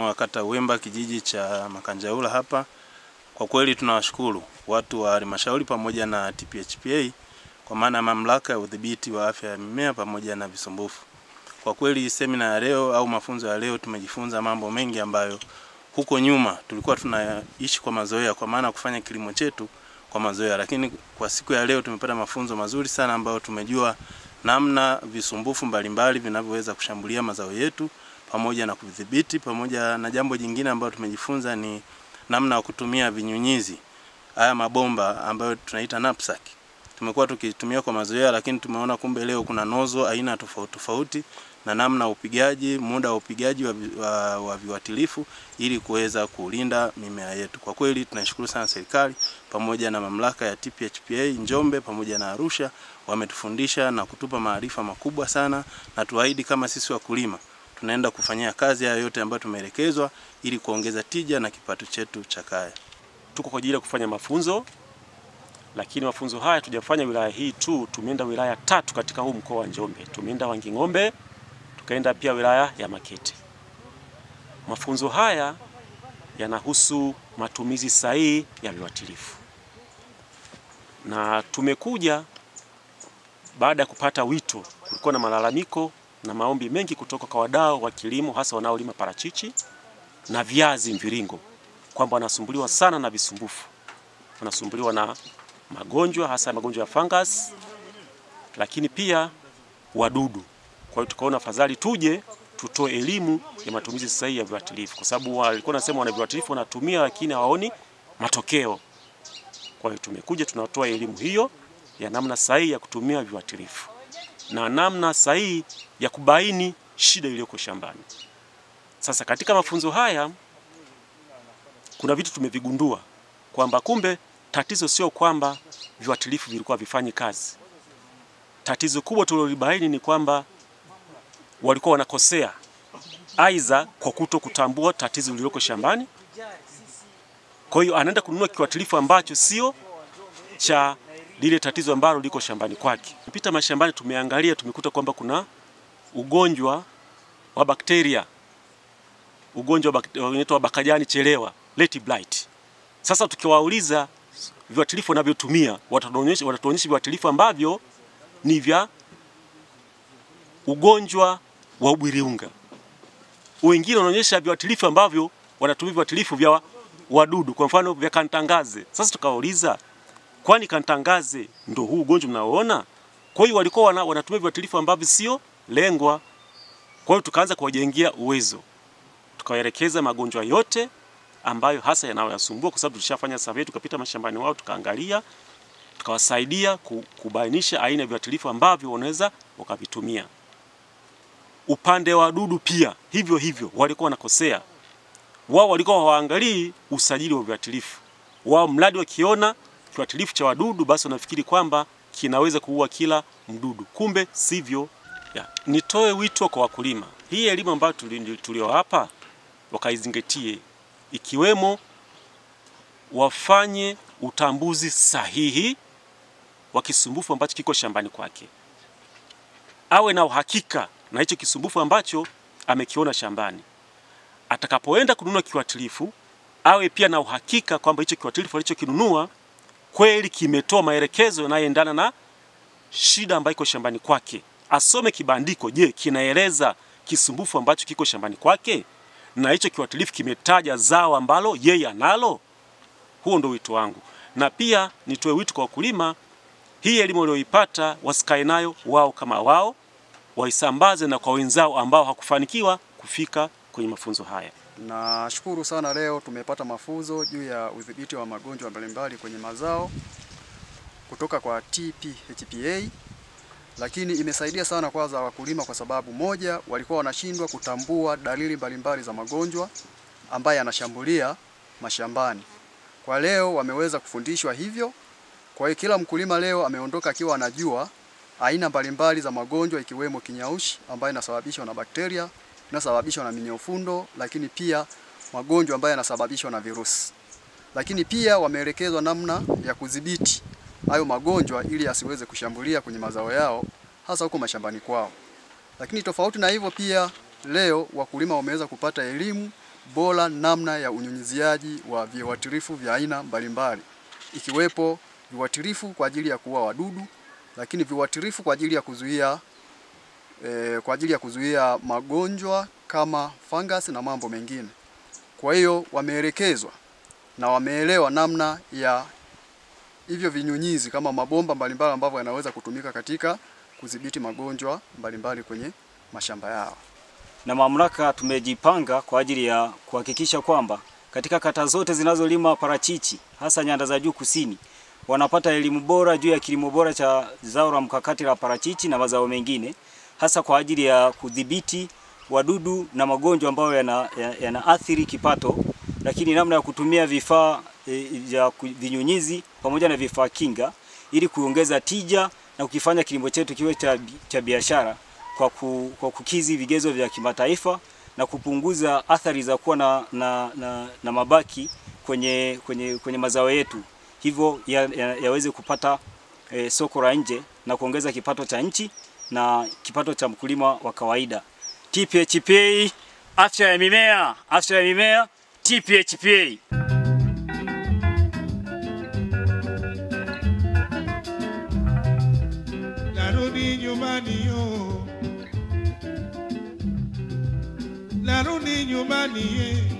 wa kata Uwemba, kijiji cha Makanjaula hapa. Kwa kweli tunawashukuru watu wa halmashauri pamoja na TPHPA kwa maana mamlaka ya udhibiti wa afya ya mimea pamoja na visumbufu. Kwa kweli semina ya leo au mafunzo ya leo tumejifunza mambo mengi ambayo huko nyuma tulikuwa tunaishi kwa mazoea, kwa maana kufanya kilimo chetu kwa mazoea, lakini kwa siku ya leo tumepata mafunzo mazuri sana ambayo tumejua namna visumbufu mbalimbali vinavyoweza kushambulia mazao yetu pamoja na kudhibiti. Pamoja na jambo jingine ambalo tumejifunza ni namna ya kutumia vinyunyizi, haya mabomba ambayo tunaita knapsack. Tumekuwa tukitumia kwa mazoea, lakini tumeona kumbe leo kuna nozo aina tofauti tofauti na namna upigaji, muda wa upigaji wa viuatilifu ili kuweza kulinda mimea yetu. Kwa kweli tunashukuru sana serikali pamoja na mamlaka ya TPHPA Njombe pamoja na Arusha, wametufundisha na kutupa maarifa makubwa sana, na tuahidi kama sisi wakulima tunaenda kufanyia kazi haya yote ambayo tumeelekezwa ili kuongeza tija na kipato chetu cha kaya. Tuko kwa ajili ya kufanya mafunzo, lakini mafunzo haya tujafanya wilaya hii tu, tumeenda wilaya 3 katika huu mkoa wa Njombe. Tumeenda Wanging'ombe, tukaenda pia wilaya ya Makete. Mafunzo haya yanahusu matumizi sahihi ya viuatilifu. Na tumekuja baada ya kupata wito, kulikuwa na malalamiko na maombi mengi kutoka kwa wadau wa kilimo, hasa wanaolima parachichi na viazi mviringo, kwamba wanasumbuliwa sana na visumbufu. Wanasumbuliwa na magonjwa, hasa magonjwa ya fungus, lakini pia wadudu. Kwa hiyo tukaona afadhali tuje tutoe elimu ya matumizi sahihi ya viuatilifu, kwa sababu walikuwa wanasema wana viuatilifu wanatumia lakini hawaoni matokeo. Kwa hiyo tumekuja tunatoa elimu hiyo ya namna sahihi ya kutumia viuatilifu na namna sahihi ya kubaini shida iliyoko shambani. Sasa katika mafunzo haya kuna vitu tumevigundua kwamba kumbe tatizo sio kwamba viuatilifu vilikuwa vifanyi kazi. Tatizo kubwa tulilolibaini ni kwamba walikuwa wanakosea, aidha kwa kuto kutambua tatizo lililoko shambani. Kwa hiyo anaenda kununua kiuatilifu ambacho sio cha lile tatizo ambalo liko shambani kwake. Mpita mashambani tumeangalia, tumekuta kwamba kuna ugonjwa wa bakteria, ugonjwa unaitwa bakajani chelewa, late blight. Sasa tukiwauliza viuatilifu wanavyotumia, watatuonyesha viuatilifu ambavyo ni vya ugonjwa wa ubwiriunga. Wengine wanaonyesha viuatilifu ambavyo wanatumia viuatilifu vya wadudu, kwa mfano vya kantangaze. Sasa tukawauliza, kwani kantangaze ndio huu ugonjwa mnaoona? Kwa hiyo walikuwa wanatumia viuatilifu ambavyo sio lengwa. Kwa hiyo tukaanza kuwajengea uwezo, tukawaelekeza magonjwa yote ambayo hasa yanayowasumbua, kwa sababu tulishafanya survey, tukapita mashambani wao, tukaangalia, tukawasaidia kubainisha aina ya viuatilifu ambavyo wanaweza wakavitumia. Upande wa wadudu pia hivyo hivyo walikuwa wanakosea. Wao walikuwa hawaangalii usajili wa viuatilifu. Wao mradi wakiona kiuatilifu cha wadudu basi wanafikiri kwamba kinaweza kuua kila mdudu. Kumbe sivyo. Nitoe wito kwa wakulima. Hii elimu ambayo tulio hapa wakaizingatie, ikiwemo wafanye utambuzi sahihi wa kisumbufu ambacho kiko shambani kwake. Awe na uhakika na hicho kisumbufu ambacho amekiona shambani. Atakapoenda kununua kiuatilifu, awe pia na uhakika kwamba hicho kiuatilifu alichokinunua kweli kimetoa maelekezo yanayoendana na shida ambayo iko shambani kwake. Asome kibandiko, je, kinaeleza kisumbufu ambacho kiko shambani kwake? Na hicho kiuatilifu kimetaja zao ambalo yeye analo? Huo ndio wito wangu. Na pia nitoe wito kwa wakulima, hii elimu walioipata wasikae nayo wao kama wao, waisambaze na kwa wenzao ambao hakufanikiwa kufika kwenye mafunzo haya. Nashukuru sana, leo tumepata mafunzo juu ya udhibiti wa magonjwa mbalimbali kwenye mazao kutoka kwa TPHPA, lakini imesaidia sana kwanza wakulima kwa sababu moja, walikuwa wanashindwa kutambua dalili mbalimbali za magonjwa ambayo yanashambulia mashambani. Kwa leo wameweza kufundishwa hivyo. Kwa hiyo kila mkulima leo ameondoka akiwa anajua aina mbalimbali za magonjwa, ikiwemo kinyaushi ambayo inasababishwa na bakteria, inasababishwa na minyofundo, lakini pia magonjwa ambayo yanasababishwa na virusi. Lakini pia wameelekezwa namna ya kudhibiti hayo magonjwa ili asiweze kushambulia kwenye mazao yao, hasa huko mashambani kwao. Lakini tofauti na hivyo, pia leo wakulima wameweza kupata elimu bora namna ya unyunyiziaji wa viuatilifu vya aina mbalimbali, ikiwepo viuatilifu kwa ajili ya kuua wadudu, lakini viuatilifu kwa ajili ya kuzuia magonjwa kama fungus na mambo mengine. Kwa hiyo wameelekezwa na wameelewa namna ya hivyo vinyunyizi kama mabomba mbalimbali ambavyo yanaweza kutumika katika kudhibiti magonjwa mbalimbali kwenye mashamba yao. Na mamlaka tumejipanga kwa ajili ya kuhakikisha kwamba katika kata zote zinazolima parachichi hasa nyanda za juu kusini wanapata elimu bora juu ya kilimo bora cha zao la mkakati la parachichi na mazao mengine, hasa kwa ajili ya kudhibiti wadudu na magonjwa ambayo yanaathiri kipato, lakini namna ya kutumia vifaa vya vinyunyizi pamoja na vifaa kinga ili kuongeza tija na kukifanya kilimo chetu kiwe cha biashara kwa kukizi vigezo vya kimataifa na kupunguza athari za kuwa na mabaki kwenye mazao yetu, hivyo yaweze kupata soko la nje na kuongeza kipato cha nchi na kipato cha mkulima wa kawaida. TPHPA, afya ya mimea, afya ya mimea, TPHPA. Narudi nyumbani yo, narudi nyumbani ye.